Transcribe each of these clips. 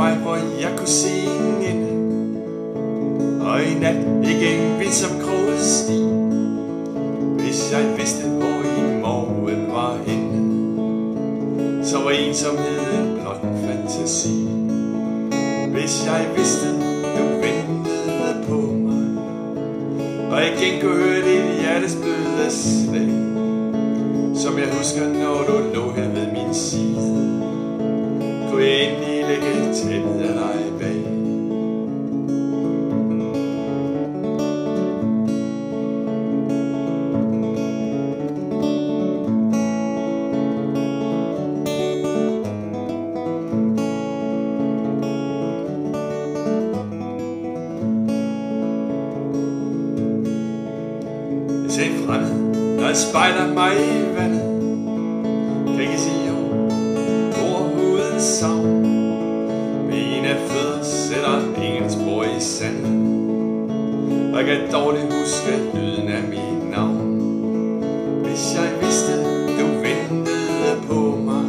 mig, hvor jeg kunne se ingen, og i nat ikke en vind som kroget sti. Hvis jeg vidste, hvor i morgen var henne, så var ensomheden blot en fantasi. Hvis jeg vidste, du ventede på mig, og igen kunne høre dit hjertes bløde slag, som jeg husker, når du lå her ved min side, kunne jeg endelig lægge tæppet af dig bag. Jeg ser en fremmed, der spejler mig i vandet, kan ikke sige ord uden savn. Mine fødder sætter ingen spor i sandet, og jeg kan dårligt huske lyden af mit navn. Hvis jeg vidste, du ventede på mig,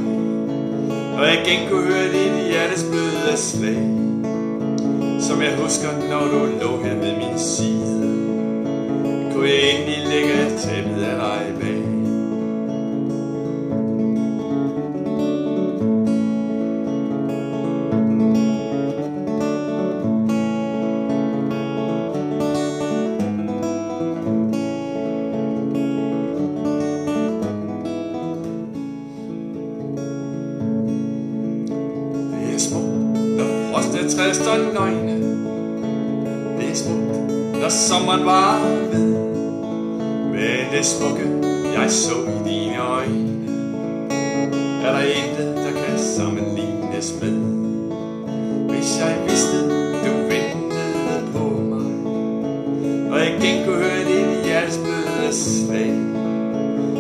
og jeg igen kunne høre dit hjertes bløde slag, som jeg husker, når du lå her ved min side, kunne jeg endelig lægge tæppet af dig bag. Det er smukt, når frosne træer står nøgne. Det er smukt, når sommeren var ved. Men det smukke, jeg så i dine øjne, er der intet, der kan sammenlignes med. Hvis jeg vidste, du ventede på mig, og jeg igen kunne høre dit hjertes bløde slag,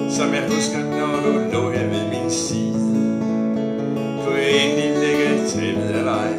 som jeg husker, når du lå her ved min side, kunne jeg endelig lægge tæppet af dig